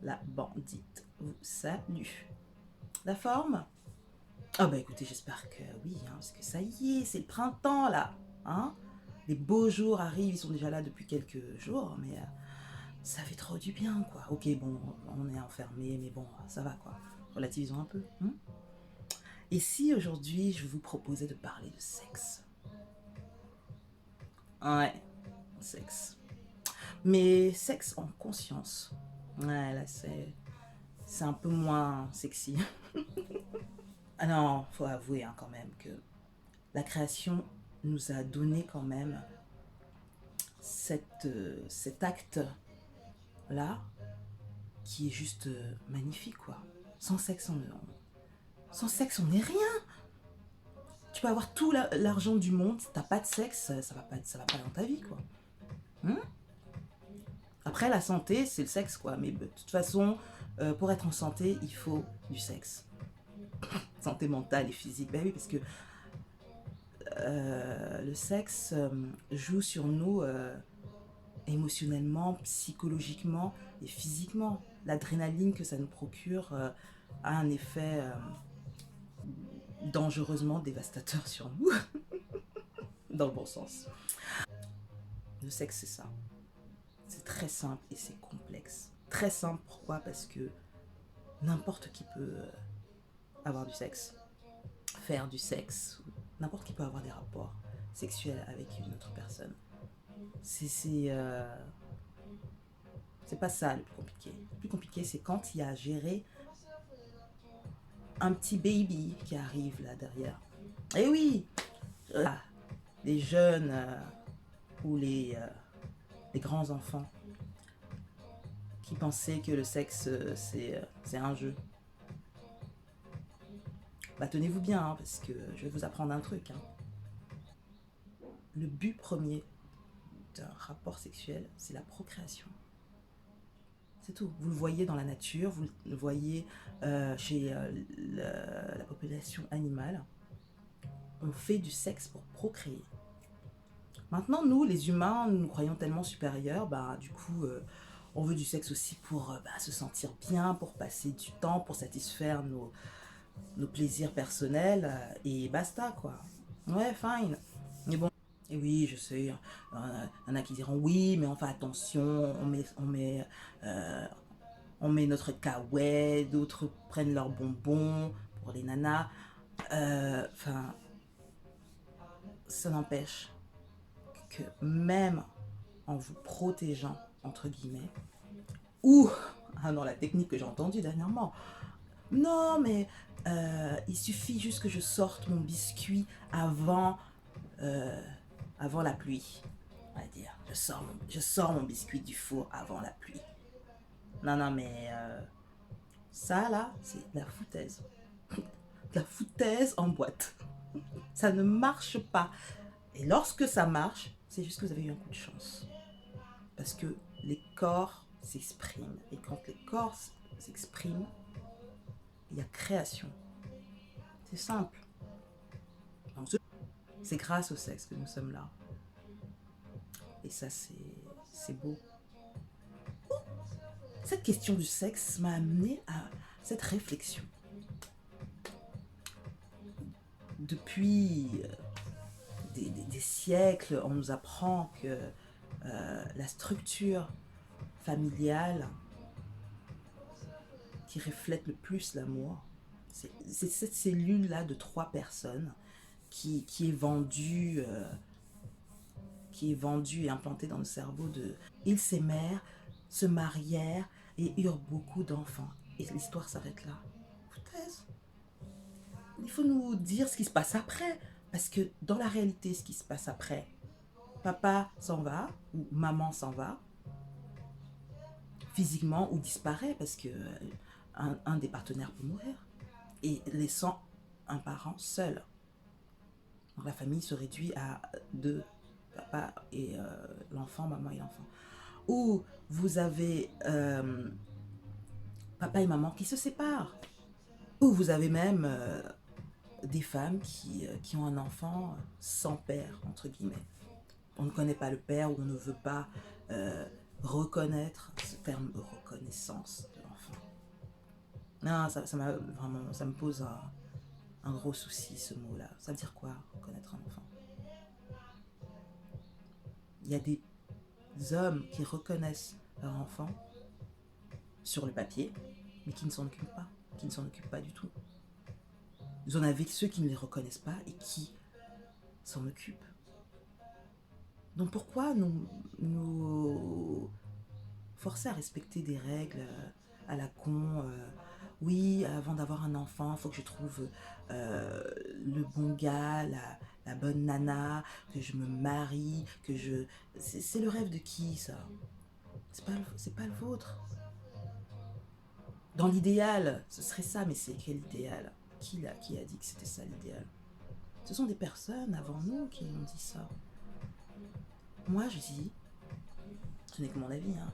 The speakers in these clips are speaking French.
la bandite vous salue. La forme? Ah bah écoutez, j'espère que oui, hein, parce que ça y est, c'est le printemps là. Hein, les beaux jours arrivent, ils sont déjà là depuis quelques jours, mais ça fait trop du bien quoi. Ok, bon, on est enfermé, mais bon, ça va quoi. Relativisons un peu. Hein. Et si aujourd'hui je vous proposais de parler de sexe? Ouais, sexe. Mais sexe en conscience. Ouais, là c'est un peu moins sexy. Ah non, faut avouer hein, quand même que la création nous a donné quand même cet acte-là qui est juste magnifique, quoi. Sans sexe, sans sexe, on n'est rien. Tu peux avoir tout l'argent du monde, si t'as pas de sexe, ça va pas dans ta vie, quoi. Hein. Après, la santé, c'est le sexe, quoi. Mais de toute façon, pour être en santé, il faut du sexe. Santé mentale et physique. Ben oui, parce que le sexe joue sur nous émotionnellement, psychologiquement et physiquement. L'adrénaline que ça nous procure a un effet dangereusement dévastateur sur nous, dans le bon sens. Le sexe, c'est ça. C'est très simple et c'est complexe. Très simple, pourquoi? Parce que n'importe qui peut avoir du sexe, faire du sexe, n'importe qui peut avoir des rapports sexuels avec une autre personne. C'est pas ça le plus compliqué. Le plus compliqué, c'est quand il y a à gérer un petit baby qui arrive là derrière. Et oui, les jeunes ou les grands enfants qui pensaient que le sexe c'est un jeu. Bah tenez-vous bien hein, parce que je vais vous apprendre un truc. Hein. Le but premier d'un rapport sexuel, c'est la procréation. C'est tout. Vous le voyez dans la nature, vous le voyez chez la population animale. On fait du sexe pour procréer. Maintenant, nous, les humains, nous nous croyons tellement supérieurs, bah, du coup, on veut du sexe aussi pour se sentir bien, pour passer du temps, pour satisfaire nos plaisirs personnels, et basta, quoi. Ouais, fine. Mais bon, et oui, je sais, il y en a qui diront oui, mais on fait attention, on met notre caouet, d'autres prennent leurs bonbons pour les nanas. Enfin, ça n'empêche que même en vous protégeant, entre guillemets, ou, ah non, la technique que j'ai entendue dernièrement, non, mais il suffit juste que je sorte mon biscuit euh, avant la pluie. On va dire, je sors mon biscuit du four avant la pluie. Non, non, mais ça là, c'est de la foutaise. De la foutaise en boîte. Ça ne marche pas. Et lorsque ça marche, c'est juste que vous avez eu un coup de chance. Parce que les corps s'expriment. Et quand les corps s'expriment, il y a création. C'est simple. Donc, c'est grâce au sexe que nous sommes là. Et ça, c'est beau. Cette question du sexe m'a amené à cette réflexion. Depuis des siècles, on nous apprend que la structure familiale qui reflète le plus l'amour, c'est cette cellule-là de 3 personnes qui est vendue et implantée dans le cerveau de... Ils s'aimèrent, se marièrent et eurent beaucoup d'enfants. Et l'histoire s'arrête là. Foutaise. Il faut nous dire ce qui se passe après. Parce que dans la réalité, ce qui se passe après, papa s'en va ou maman s'en va, physiquement ou disparaît parce que un des partenaires peut mourir. Et laissant un parent seul. Donc la famille se réduit à 2, papa et l'enfant, maman et l'enfant. Ou vous avez papa et maman qui se séparent. Ou vous avez même des femmes qui ont un enfant sans père, entre guillemets. On ne connaît pas le père ou on ne veut pas reconnaître ce terme reconnaissance de l'enfant. Non, vraiment, ça me pose un gros souci, ce mot-là. Ça veut dire quoi, reconnaître un enfant? Il y a des hommes qui reconnaissent leur enfant sur le papier, mais qui ne s'en occupent pas, qui ne s'en occupent pas du tout. Vous en avez ceux qui ne les reconnaissent pas et qui s'en occupent. Donc pourquoi nous forcer à respecter des règles à la con oui, avant d'avoir un enfant, il faut que je trouve le bon gars, la bonne nana, que je me marie, que je... C'est le rêve de qui, ça? C'est pas le vôtre. Dans l'idéal, ce serait ça, mais c'est quel idéal? Qui a dit que c'était ça l'idéal? Ce sont des personnes avant nous qui ont dit ça. Moi, je dis, ce n'est que mon avis, hein,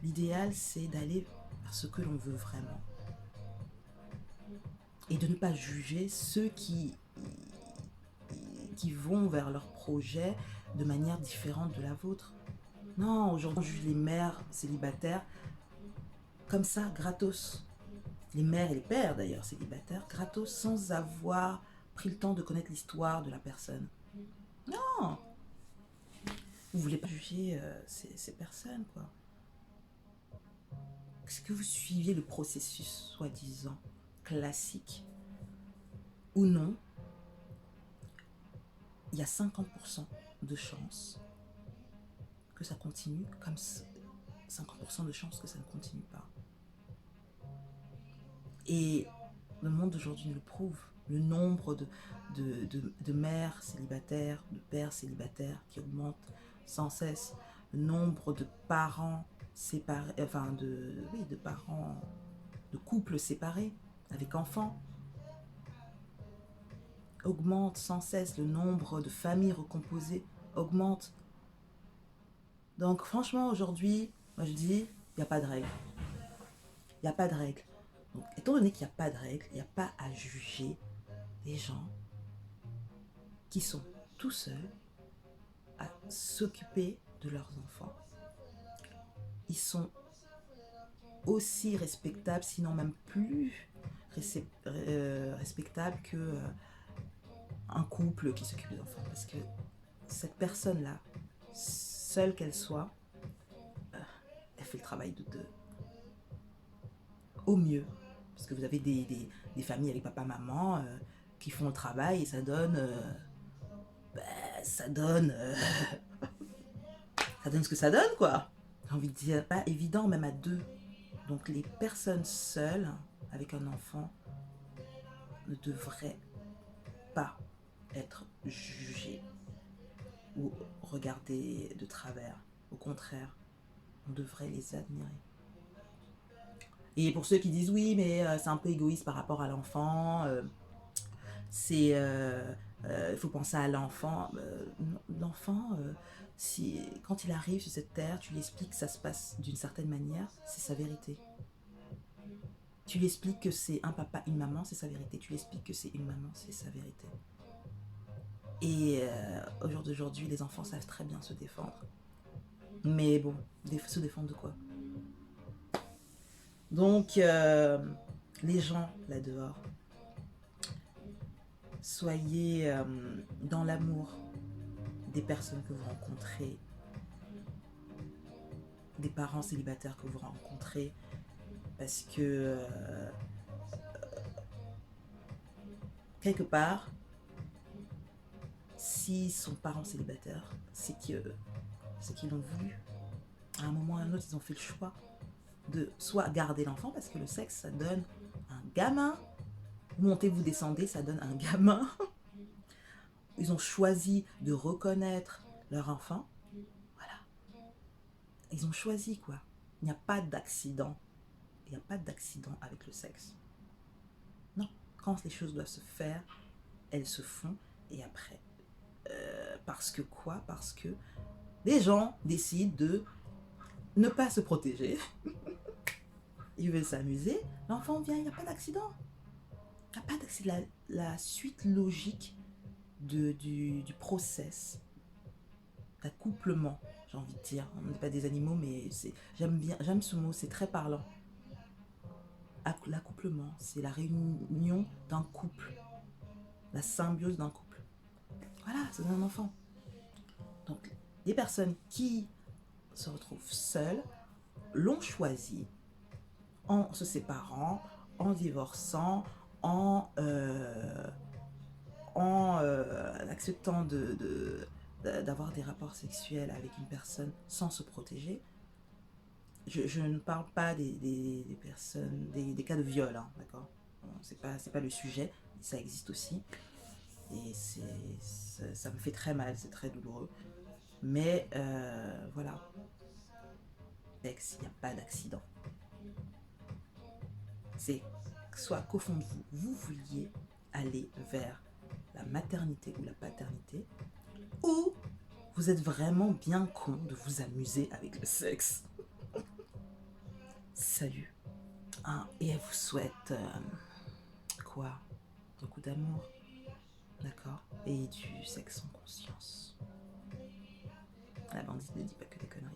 l'idéal, c'est d'aller vers ce que l'on veut vraiment. Et de ne pas juger ceux qui vont vers leur projet de manière différente de la vôtre. Non, aujourd'hui, on juge les mères célibataires comme ça, gratos. Les mères et les pères, d'ailleurs, célibataires, gratos, sans avoir pris le temps de connaître l'histoire de la personne. Non, vous voulez pas juger ces personnes, quoi. Est-ce que vous suiviez le processus, soi-disant, classique ou non? Il y a 50% de chances que ça continue, comme 50% de chances que ça ne continue pas. Et le monde d'aujourd'hui nous le prouve. Le nombre de mères célibataires, de pères célibataires qui augmente sans cesse. Le nombre de parents séparés, enfin de parents, de couples séparés avec enfants augmente sans cesse. Le nombre de familles recomposées augmente. Donc franchement aujourd'hui, moi je dis, il n'y a pas de règle. Il n'y a pas de règle. Donc étant donné qu'il n'y a pas de règle, il n'y a pas à juger des gens qui sont tout seuls à s'occuper de leurs enfants. Ils sont aussi respectables, sinon même plus respectables que un couple qui s'occupe des enfants. Parce que cette personne-là, seule qu'elle soit, elle fait le travail de deux. Au mieux. Parce que vous avez des familles avec papa, maman qui font le travail et ça donne... ça donne... ça donne ce que ça donne, quoi. J'ai envie de dire, pas évident même à deux. Donc les personnes seules avec un enfant ne devraient pas être jugées ou regardées de travers. Au contraire, on devrait les admirer. Et pour ceux qui disent oui, mais c'est un peu égoïste par rapport à l'enfant, c'est il faut penser à l'enfant. L'enfant, si, quand il arrive sur cette terre, tu lui expliques que ça se passe d'une certaine manière, c'est sa vérité. Tu lui expliques que c'est un papa, une maman, c'est sa vérité. Tu lui expliques que c'est une maman, c'est sa vérité. Et au jour d'aujourd'hui, les enfants savent très bien se défendre. Mais bon, se défendre de quoi? Donc, les gens là dehors, soyez dans l'amour des personnes que vous rencontrez, des parents célibataires que vous rencontrez, parce que quelque part, si son parent célibataire, c'est qu'ils l'ont voulu. À un moment ou à un autre, ils ont fait le choix de soit garder l'enfant, parce que le sexe, ça donne un gamin. Montez, vous descendez, ça donne un gamin. Ils ont choisi de reconnaître leur enfant. Voilà. Ils ont choisi, quoi. Il n'y a pas d'accident. Il n'y a pas d'accident avec le sexe. Non. Quand les choses doivent se faire, elles se font. Et après, parce que quoi? Parce que les gens décident de ne pas se protéger. Ils veulent s'amuser. L'enfant vient, il n'y a pas d'accident. Il n'y a pas d'accident. La suite logique du process d'accouplement, j'ai envie de dire. On n'est pas des animaux, mais j'aime ce mot, c'est très parlant. l'accouplement, c'est la réunion d'un couple, la symbiose d'un couple. Voilà, c'est un enfant. Donc, des personnes qui se retrouvent seules l'ont choisi en se séparant, en divorçant, en acceptant d'avoir des rapports sexuels avec une personne sans se protéger. Je ne parle pas des personnes, des cas de viol, hein, d'accord. Bon, c'est pas le sujet, ça existe aussi. Et ça me fait très mal, c'est très douloureux. Mais voilà, il n'y a pas d'accident. C'est soit qu'au fond de vous, vous vouliez aller vers la maternité ou la paternité, ou vous êtes vraiment bien con de vous amuser avec le sexe. Salut. Hein, et elle vous souhaite quoi? Beaucoup d'amour, d'accord? Et du sexe en conscience. La bandite ne dit pas que des conneries.